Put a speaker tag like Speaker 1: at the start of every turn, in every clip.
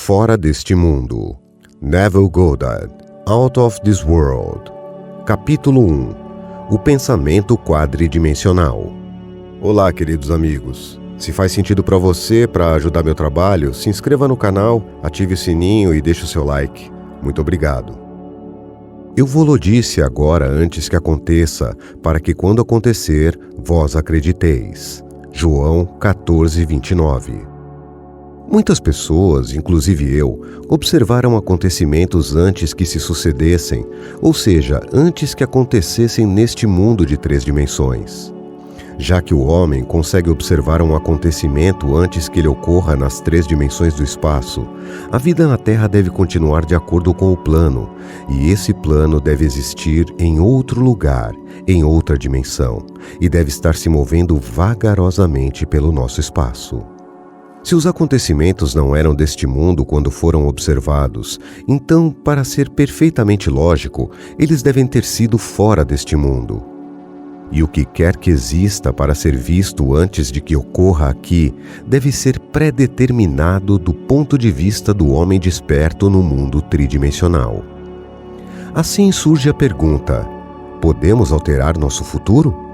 Speaker 1: Fora deste mundo. Neville Goddard, Out of this World. Capítulo 1. O pensamento quadridimensional. Olá, queridos amigos. Se faz sentido para você, para ajudar meu trabalho, se inscreva no canal, ative o sininho e deixe o seu like. Muito obrigado. Eu vou-lo disse agora antes que aconteça, para que quando acontecer, vós acrediteis. João 14:29. Muitas pessoas, inclusive eu, observaram acontecimentos antes que se sucedessem, ou seja, antes que acontecessem neste mundo de 3 dimensões. Já que o homem consegue observar um acontecimento antes que ele ocorra nas 3 dimensões do espaço, a vida na Terra deve continuar de acordo com o plano, e esse plano deve existir em outro lugar, em outra dimensão, e deve estar se movendo vagarosamente pelo nosso espaço. Se os acontecimentos não eram deste mundo quando foram observados, então, para ser perfeitamente lógico, eles devem ter sido fora deste mundo. E o que quer que exista para ser visto antes de que ocorra aqui, deve ser predeterminado do ponto de vista do homem desperto no mundo tridimensional. Assim surge a pergunta: podemos alterar nosso futuro?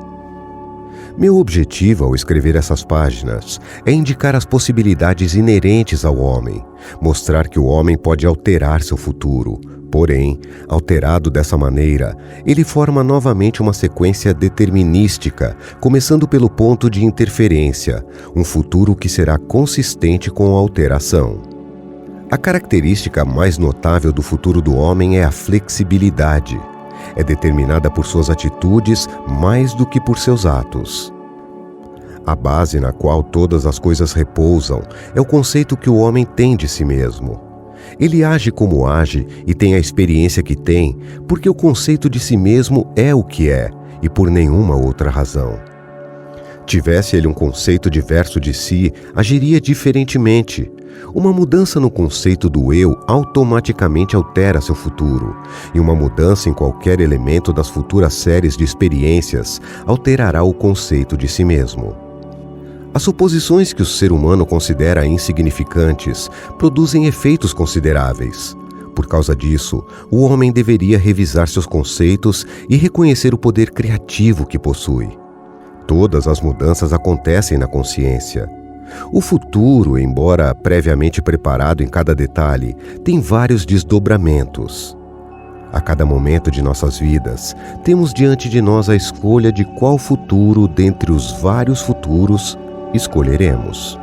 Speaker 1: Meu objetivo ao escrever essas páginas é indicar as possibilidades inerentes ao homem, mostrar que o homem pode alterar seu futuro. Porém, alterado dessa maneira, ele forma novamente uma sequência determinística, começando pelo ponto de interferência, um futuro que será consistente com a alteração. A característica mais notável do futuro do homem é a flexibilidade. É determinada por suas atitudes mais do que por seus atos. A base na qual todas as coisas repousam é o conceito que o homem tem de si mesmo. Ele age como age e tem a experiência que tem, porque o conceito de si mesmo é o que é, e por nenhuma outra razão. Tivesse ele um conceito diverso de si, agiria diferentemente. Uma mudança no conceito do eu automaticamente altera seu futuro, e uma mudança em qualquer elemento das futuras séries de experiências alterará o conceito de si mesmo. As suposições que o ser humano considera insignificantes produzem efeitos consideráveis. Por causa disso, o homem deveria revisar seus conceitos e reconhecer o poder criativo que possui. Todas as mudanças acontecem na consciência. O futuro, embora previamente preparado em cada detalhe, tem vários desdobramentos. A cada momento de nossas vidas, temos diante de nós a escolha de qual futuro dentre os vários futuros escolheremos.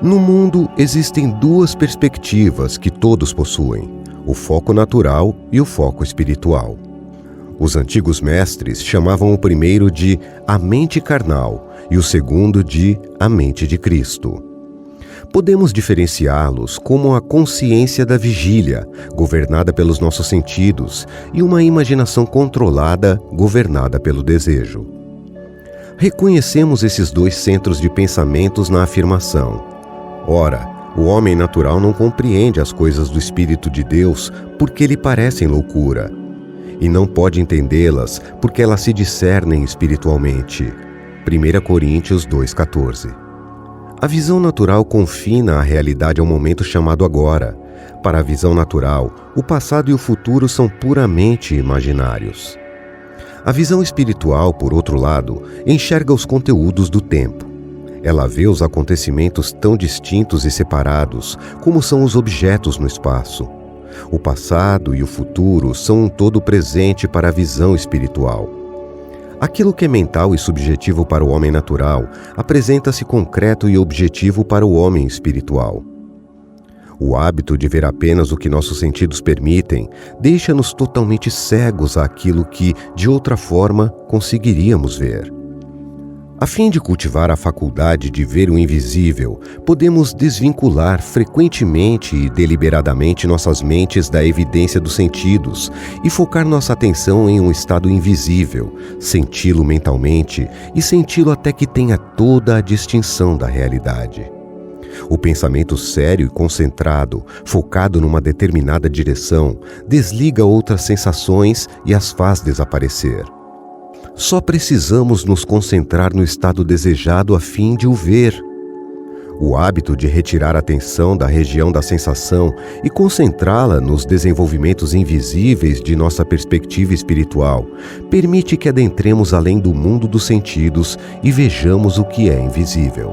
Speaker 1: No mundo existem 2 perspectivas que todos possuem: o foco natural e o foco espiritual. Os antigos mestres chamavam o primeiro de a mente carnal e o segundo de a mente de Cristo. Podemos diferenciá-los como a consciência da vigília, governada pelos nossos sentidos, e uma imaginação controlada, governada pelo desejo. Reconhecemos esses 2 centros de pensamentos na afirmação: ora, o homem natural não compreende as coisas do Espírito de Deus porque lhe parecem loucura, e não pode entendê-las porque elas se discernem espiritualmente. 1 Coríntios 2,14. A visão natural confina a realidade ao momento chamado agora. Para a visão natural, o passado e o futuro são puramente imaginários. A visão espiritual, por outro lado, enxerga os conteúdos do tempo. Ela vê os acontecimentos tão distintos e separados como são os objetos no espaço. O passado e o futuro são um todo presente para a visão espiritual. Aquilo que é mental e subjetivo para o homem natural apresenta-se concreto e objetivo para o homem espiritual. O hábito de ver apenas o que nossos sentidos permitem deixa-nos totalmente cegos àquilo que, de outra forma, conseguiríamos ver. A fim de cultivar a faculdade de ver o invisível, podemos desvincular frequentemente e deliberadamente nossas mentes da evidência dos sentidos e focar nossa atenção em um estado invisível, senti-lo mentalmente e senti-lo até que tenha toda a distinção da realidade. O pensamento sério e concentrado, focado numa determinada direção, desliga outras sensações e as faz desaparecer. Só precisamos nos concentrar no estado desejado a fim de o ver. O hábito de retirar a atenção da região da sensação e concentrá-la nos desenvolvimentos invisíveis de nossa perspectiva espiritual permite que adentremos além do mundo dos sentidos e vejamos o que é invisível.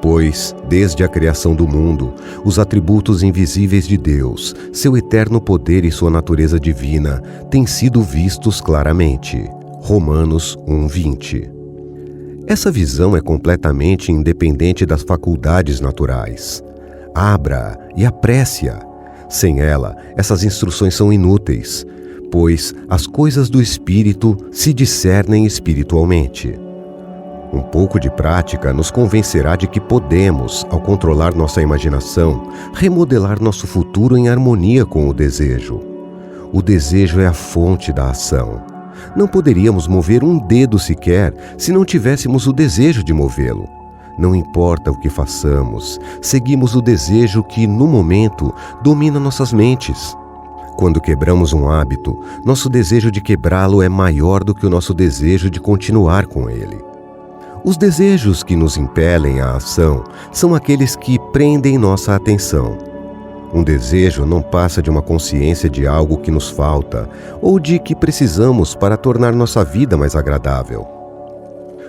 Speaker 1: Pois, desde a criação do mundo, os atributos invisíveis de Deus, seu eterno poder e sua natureza divina têm sido vistos claramente. Romanos 1:20. Essa visão é completamente independente das faculdades naturais. Abra e aprecie-a. Sem ela, essas instruções são inúteis, pois as coisas do espírito se discernem espiritualmente. Um pouco de prática nos convencerá de que podemos, ao controlar nossa imaginação, remodelar nosso futuro em harmonia com o desejo. O desejo é a fonte da ação. Não poderíamos mover um dedo sequer se não tivéssemos o desejo de movê-lo. Não importa o que façamos, seguimos o desejo que, no momento, domina nossas mentes. Quando quebramos um hábito, nosso desejo de quebrá-lo é maior do que o nosso desejo de continuar com ele. Os desejos que nos impelem à ação são aqueles que prendem nossa atenção. Um desejo não passa de uma consciência de algo que nos falta ou de que precisamos para tornar nossa vida mais agradável.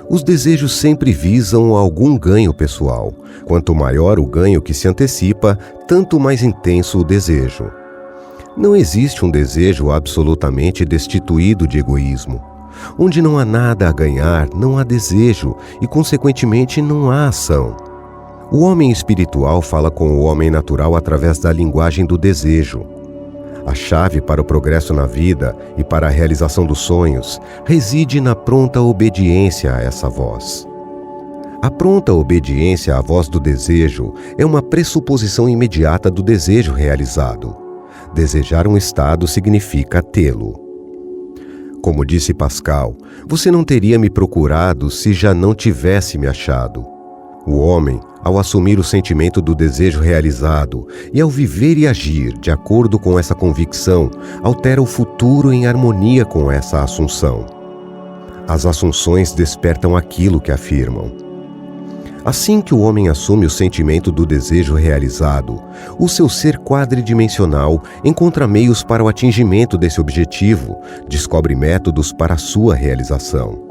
Speaker 1: Os desejos sempre visam algum ganho pessoal. Quanto maior o ganho que se antecipa, tanto mais intenso o desejo. Não existe um desejo absolutamente destituído de egoísmo. Onde não há nada a ganhar, não há desejo e, consequentemente, não há ação. O homem espiritual fala com o homem natural através da linguagem do desejo. A chave para o progresso na vida e para a realização dos sonhos reside na pronta obediência a essa voz. A pronta obediência à voz do desejo é uma pressuposição imediata do desejo realizado. Desejar um estado significa tê-lo. Como disse Pascal, você não teria me procurado se já não tivesse me achado. O homem, ao assumir o sentimento do desejo realizado e ao viver e agir de acordo com essa convicção, altera o futuro em harmonia com essa assunção. As assunções despertam aquilo que afirmam. Assim que o homem assume o sentimento do desejo realizado, o seu ser quadridimensional encontra meios para o atingimento desse objetivo, descobre métodos para a sua realização.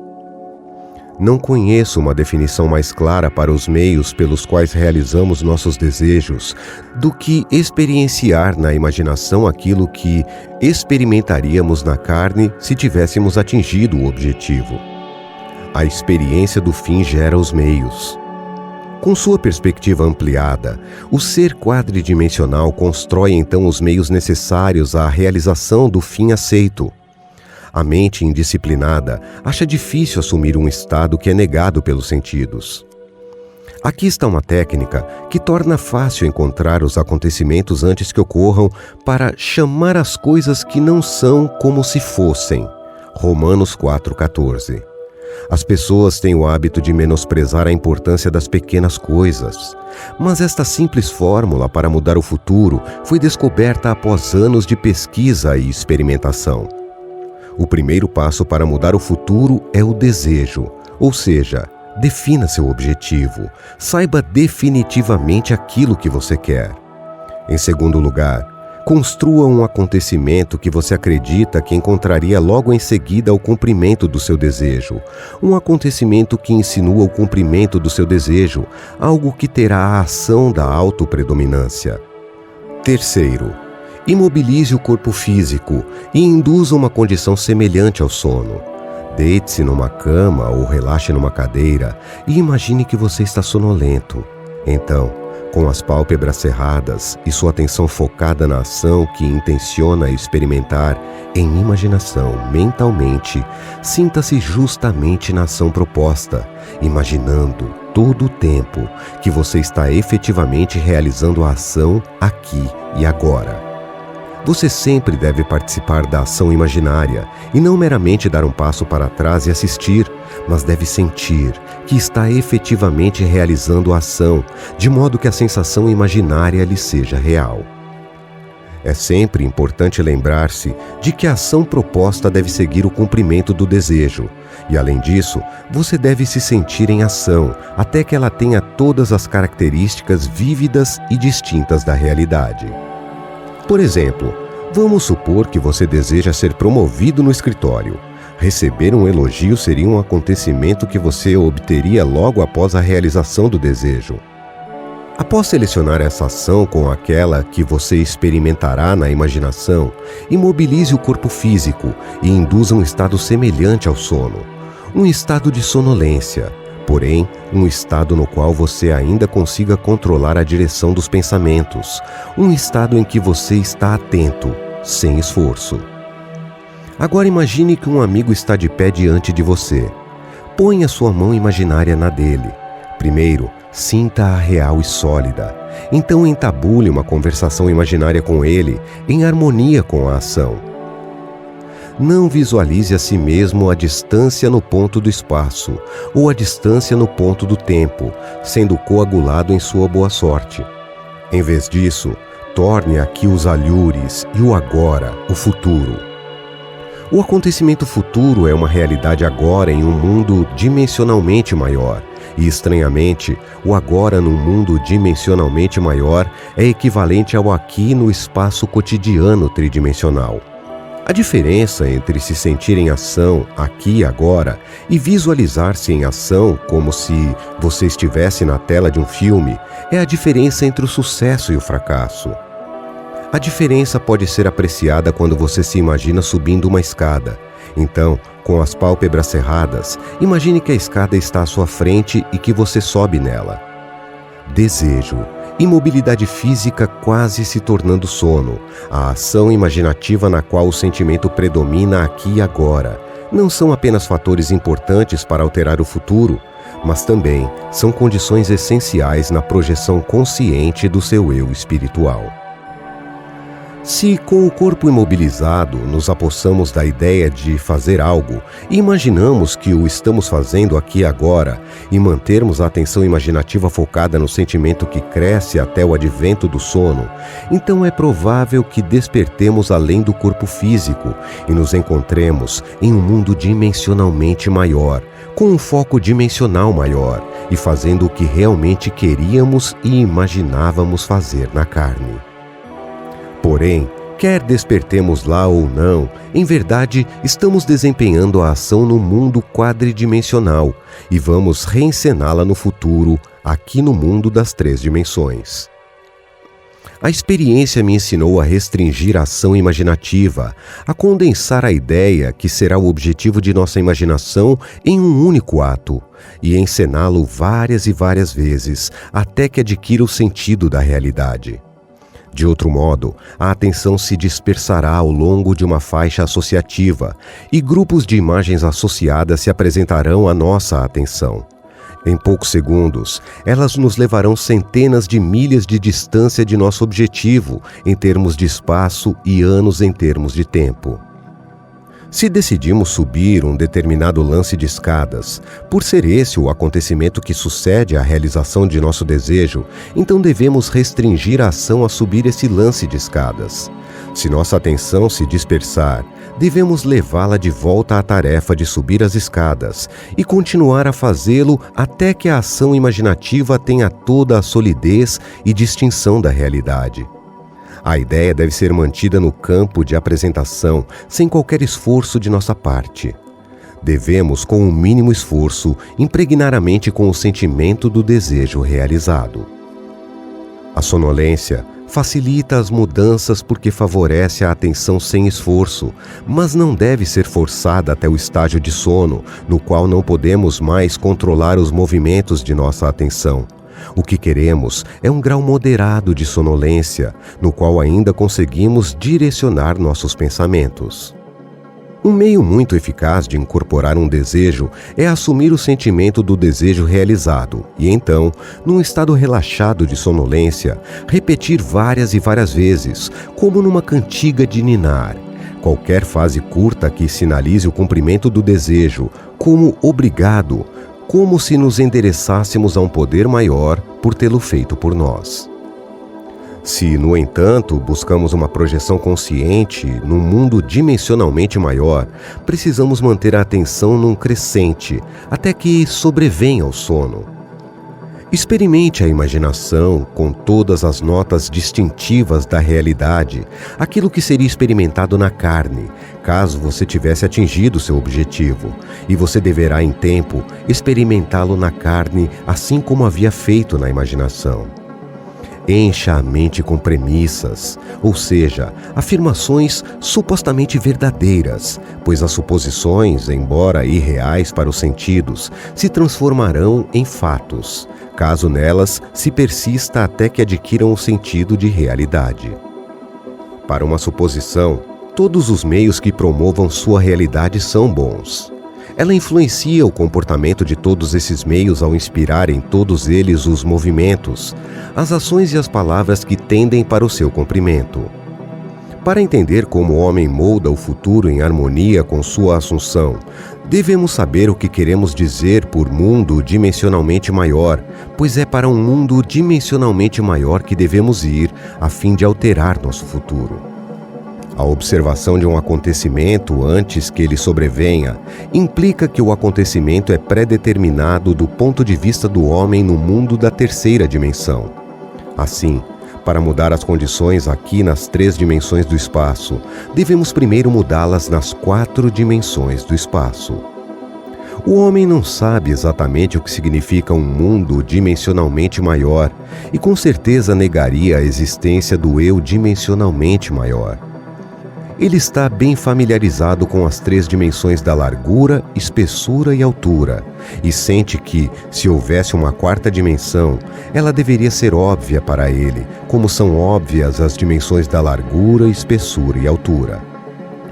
Speaker 1: Não conheço uma definição mais clara para os meios pelos quais realizamos nossos desejos do que experienciar na imaginação aquilo que experimentaríamos na carne se tivéssemos atingido o objetivo. A experiência do fim gera os meios. Com sua perspectiva ampliada, o ser quadridimensional constrói então os meios necessários à realização do fim aceito. A mente indisciplinada acha difícil assumir um estado que é negado pelos sentidos. Aqui está uma técnica que torna fácil encontrar os acontecimentos antes que ocorram para chamar as coisas que não são como se fossem. Romanos 4,14. As pessoas têm o hábito de menosprezar a importância das pequenas coisas. Mas esta simples fórmula para mudar o futuro foi descoberta após anos de pesquisa e experimentação. O primeiro passo para mudar o futuro é o desejo, ou seja, defina seu objetivo, saiba definitivamente aquilo que você quer. Em segundo lugar, construa um acontecimento que você acredita que encontraria logo em seguida o cumprimento do seu desejo, um acontecimento que insinua o cumprimento do seu desejo, algo que terá a ação da autopredominância. Terceiro, imobilize o corpo físico e induza uma condição semelhante ao sono. Deite-se numa cama ou relaxe numa cadeira e imagine que você está sonolento. Então, com as pálpebras cerradas e sua atenção focada na ação que intenciona experimentar, em imaginação, mentalmente, sinta-se justamente na ação proposta, imaginando todo o tempo que você está efetivamente realizando a ação aqui e agora. Você sempre deve participar da ação imaginária e não meramente dar um passo para trás e assistir, mas deve sentir que está efetivamente realizando a ação, de modo que a sensação imaginária lhe seja real. É sempre importante lembrar-se de que a ação proposta deve seguir o cumprimento do desejo, E além disso, você deve se sentir em ação até que ela tenha todas as características vívidas e distintas da realidade. Por exemplo, vamos supor que você deseja ser promovido no escritório. Receber um elogio seria um acontecimento que você obteria logo após a realização do desejo. Após selecionar essa ação com aquela que você experimentará na imaginação, imobilize o corpo físico e induza um estado semelhante ao sono, um estado de sonolência, porém, um estado no qual você ainda consiga controlar a direção dos pensamentos, um estado em que você está atento, sem esforço. Agora imagine que um amigo está de pé diante de você. Ponha sua mão imaginária na dele. Primeiro, sinta-a real e sólida. Então entabule uma conversação imaginária com ele, em harmonia com a ação. Não visualize a si mesmo a distância no ponto do espaço, ou a distância no ponto do tempo, sendo coagulado em sua boa sorte. Em vez disso, torne aqui os alhures e o agora, o futuro. O acontecimento futuro é uma realidade agora em um mundo dimensionalmente maior. E, estranhamente, o agora num mundo dimensionalmente maior é equivalente ao aqui no espaço cotidiano tridimensional. A diferença entre se sentir em ação, aqui e agora, e visualizar-se em ação como se você estivesse na tela de um filme, é a diferença entre o sucesso e o fracasso. A diferença pode ser apreciada quando você se imagina subindo uma escada. Então, com as pálpebras cerradas, imagine que a escada está à sua frente e que você sobe nela. Desejo, imobilidade física quase se tornando sono, a ação imaginativa na qual o sentimento predomina aqui e agora, não são apenas fatores importantes para alterar o futuro, mas também são condições essenciais na projeção consciente do seu eu espiritual. Se, com o corpo imobilizado, nos apossamos da ideia de fazer algo e imaginamos que o estamos fazendo aqui e agora e mantermos a atenção imaginativa focada no sentimento que cresce até o advento do sono, então é provável que despertemos além do corpo físico e nos encontremos em um mundo dimensionalmente maior, com um foco dimensional maior e fazendo o que realmente queríamos e imaginávamos fazer na carne. Porém, quer despertemos lá ou não, em verdade, estamos desempenhando a ação no mundo quadridimensional e vamos reencená-la no futuro, aqui no mundo das 3 dimensões. A experiência me ensinou a restringir a ação imaginativa, a condensar a ideia que será o objetivo de nossa imaginação em um único ato e encená-lo várias e várias vezes até que adquira o sentido da realidade. De outro modo, a atenção se dispersará ao longo de uma faixa associativa e grupos de imagens associadas se apresentarão à nossa atenção. Em poucos segundos, elas nos levarão centenas de milhas de distância de nosso objetivo em termos de espaço e anos em termos de tempo. Se decidimos subir um determinado lance de escadas, por ser esse o acontecimento que sucede à realização de nosso desejo, então devemos restringir a ação a subir esse lance de escadas. Se nossa atenção se dispersar, devemos levá-la de volta à tarefa de subir as escadas e continuar a fazê-lo até que a ação imaginativa tenha toda a solidez e distinção da realidade. A ideia deve ser mantida no campo de apresentação, sem qualquer esforço de nossa parte. Devemos, com o mínimo esforço, impregnar a mente com o sentimento do desejo realizado. A sonolência facilita as mudanças porque favorece a atenção sem esforço, mas não deve ser forçada até o estágio de sono, no qual não podemos mais controlar os movimentos de nossa atenção. O que queremos é um grau moderado de sonolência, no qual ainda conseguimos direcionar nossos pensamentos. Um meio muito eficaz de incorporar um desejo é assumir o sentimento do desejo realizado e então, num estado relaxado de sonolência, repetir várias e várias vezes, como numa cantiga de ninar. Qualquer fase curta que sinalize o cumprimento do desejo, como obrigado, como se nos endereçássemos a um poder maior por tê-lo feito por nós. Se, no entanto, buscamos uma projeção consciente num mundo dimensionalmente maior, precisamos manter a atenção num crescente até que sobrevenha o sono. Experimente a imaginação com todas as notas distintivas da realidade, aquilo que seria experimentado na carne, caso você tivesse atingido seu objetivo, e você deverá, em tempo, experimentá-lo na carne, assim como havia feito na imaginação. Encha a mente com premissas, ou seja, afirmações supostamente verdadeiras, pois as suposições, embora irreais para os sentidos, se transformarão em fatos, caso nelas se persista até que adquiram o sentido de realidade. Para uma suposição, todos os meios que promovam sua realidade são bons. Ela influencia o comportamento de todos esses meios ao inspirar em todos eles os movimentos, as ações e as palavras que tendem para o seu cumprimento. Para entender como o homem molda o futuro em harmonia com sua assunção, devemos saber o que queremos dizer por mundo dimensionalmente maior, pois é para um mundo dimensionalmente maior que devemos ir a fim de alterar nosso futuro. A observação de um acontecimento antes que ele sobrevenha implica que o acontecimento é pré-determinado do ponto de vista do homem no mundo da terceira dimensão. Assim, para mudar as condições aqui nas 3 dimensões do espaço, devemos primeiro mudá-las nas 4 dimensões do espaço. O homem não sabe exatamente o que significa um mundo dimensionalmente maior e com certeza negaria a existência do eu dimensionalmente maior. Ele está bem familiarizado com as 3 dimensões da largura, espessura e altura, e sente que, se houvesse uma 4ª dimensão, ela deveria ser óbvia para ele, como são óbvias as dimensões da largura, espessura e altura.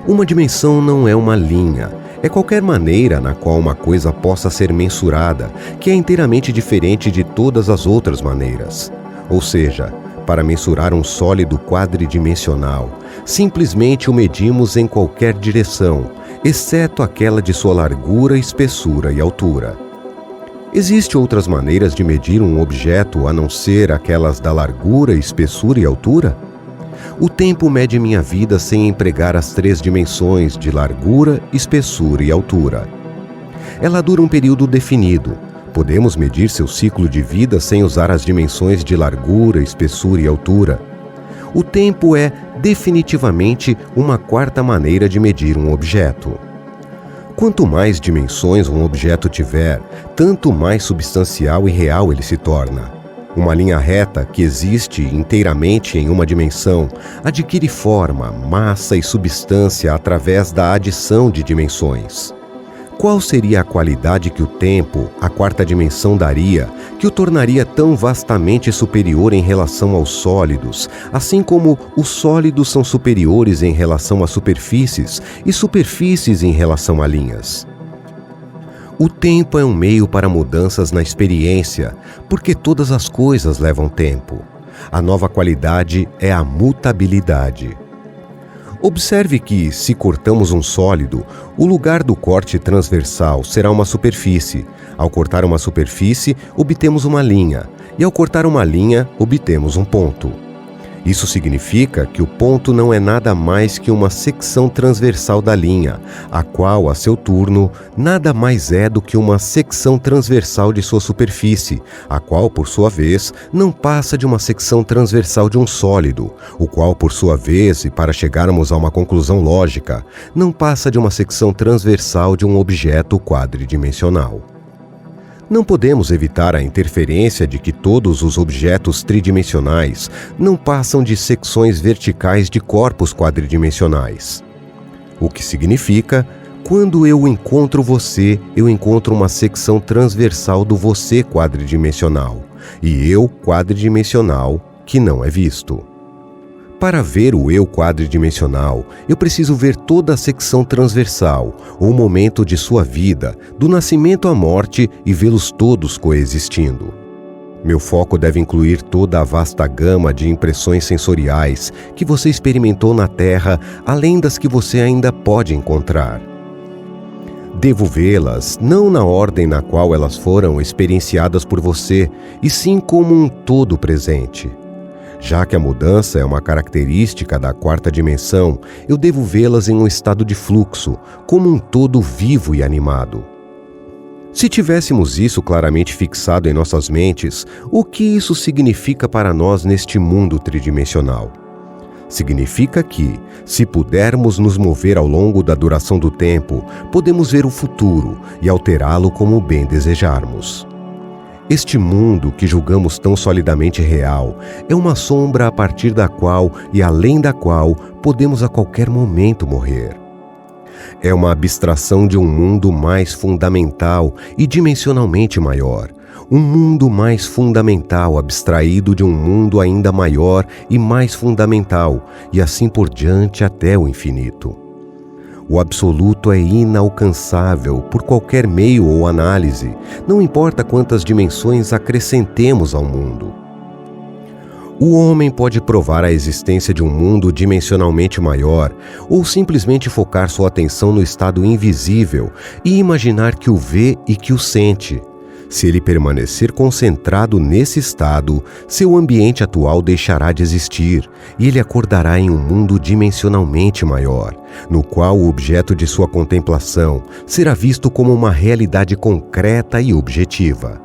Speaker 1: Uma dimensão não é uma linha, é qualquer maneira na qual uma coisa possa ser mensurada, que é inteiramente diferente de todas as outras maneiras. Ou seja, para mensurar um sólido quadridimensional, simplesmente o medimos em qualquer direção, exceto aquela de sua largura, espessura e altura. Existem outras maneiras de medir um objeto a não ser aquelas da largura, espessura e altura? O tempo mede minha vida sem empregar as 3 dimensões de largura, espessura e altura. Ela dura um período definido. Podemos medir seu ciclo de vida sem usar as dimensões de largura, espessura e altura. O tempo é definitivamente uma 4ª maneira de medir um objeto. Quanto mais dimensões um objeto tiver, tanto mais substancial e real ele se torna. Uma linha reta que existe inteiramente em uma dimensão adquire forma, massa e substância através da adição de dimensões. Qual seria a qualidade que o tempo, a 4ª dimensão, daria, que o tornaria tão vastamente superior em relação aos sólidos, assim como os sólidos são superiores em relação a superfícies e superfícies em relação a linhas? O tempo é um meio para mudanças na experiência, porque todas as coisas levam tempo. A nova qualidade é a mutabilidade. Observe que, se cortamos um sólido, o lugar do corte transversal será uma superfície. Ao cortar uma superfície, obtemos uma linha, e ao cortar uma linha, obtemos um ponto. Isso significa que o ponto não é nada mais que uma secção transversal da linha, a qual, a seu turno, nada mais é do que uma secção transversal de sua superfície, a qual, por sua vez, não passa de uma secção transversal de um sólido, o qual, por sua vez, e para chegarmos a uma conclusão lógica, não passa de uma secção transversal de um objeto quadridimensional. Não podemos evitar a interferência de que todos os objetos tridimensionais não passam de secções verticais de corpos quadridimensionais. O que significa, quando eu encontro você, eu encontro uma secção transversal do você quadridimensional, e eu quadridimensional que não é visto. Para ver o eu quadridimensional, eu preciso ver toda a secção transversal, o momento de sua vida, do nascimento à morte, e vê-los todos coexistindo. Meu foco deve incluir toda a vasta gama de impressões sensoriais que você experimentou na Terra, além das que você ainda pode encontrar. Devo vê-las não na ordem na qual elas foram experienciadas por você, e sim como um todo presente. Já que a mudança é uma característica da quarta dimensão, eu devo vê-las em um estado de fluxo, como um todo vivo e animado. Se tivéssemos isso claramente fixado em nossas mentes, o que isso significa para nós neste mundo tridimensional? Significa que, se pudermos nos mover ao longo da duração do tempo, podemos ver o futuro e alterá-lo como bem desejarmos. Este mundo que julgamos tão solidamente real é uma sombra a partir da qual e além da qual podemos a qualquer momento morrer. É uma abstração de um mundo mais fundamental e dimensionalmente maior. Um mundo mais fundamental abstraído de um mundo ainda maior e mais fundamental, e assim por diante até o infinito. O absoluto é inalcançável por qualquer meio ou análise, não importa quantas dimensões acrescentemos ao mundo. O homem pode provar a existência de um mundo dimensionalmente maior ou simplesmente focar sua atenção no estado invisível e imaginar que o vê e que o sente. Se ele permanecer concentrado nesse estado, seu ambiente atual deixará de existir e ele acordará em um mundo dimensionalmente maior, no qual o objeto de sua contemplação será visto como uma realidade concreta e objetiva.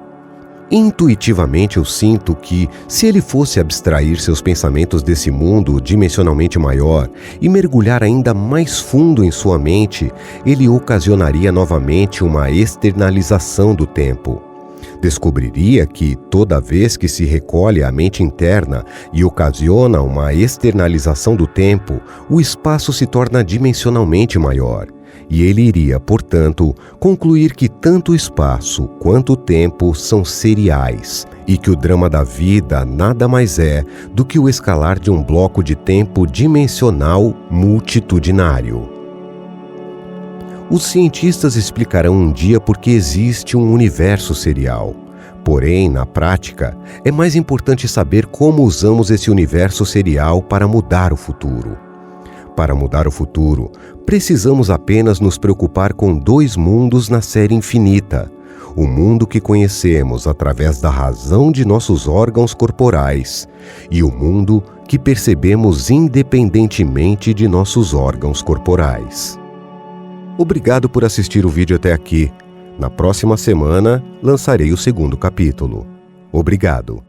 Speaker 1: Intuitivamente eu sinto que, se ele fosse abstrair seus pensamentos desse mundo dimensionalmente maior e mergulhar ainda mais fundo em sua mente, ele ocasionaria novamente uma externalização do tempo. Descobriria que, toda vez que se recolhe à mente interna e ocasiona uma externalização do tempo, o espaço se torna dimensionalmente maior. E ele iria, portanto, concluir que tanto o espaço quanto o tempo são seriais e que o drama da vida nada mais é do que o escalar de um bloco de tempo dimensional multitudinário. Os cientistas explicarão um dia por que existe um universo serial. Porém, na prática, é mais importante saber como usamos esse universo serial para mudar o futuro. Para mudar o futuro, precisamos apenas nos preocupar com dois mundos na série infinita. O mundo que conhecemos através da razão de nossos órgãos corporais e o mundo que percebemos independentemente de nossos órgãos corporais. Obrigado por assistir o vídeo até aqui. Na próxima semana, lançarei o segundo capítulo. Obrigado.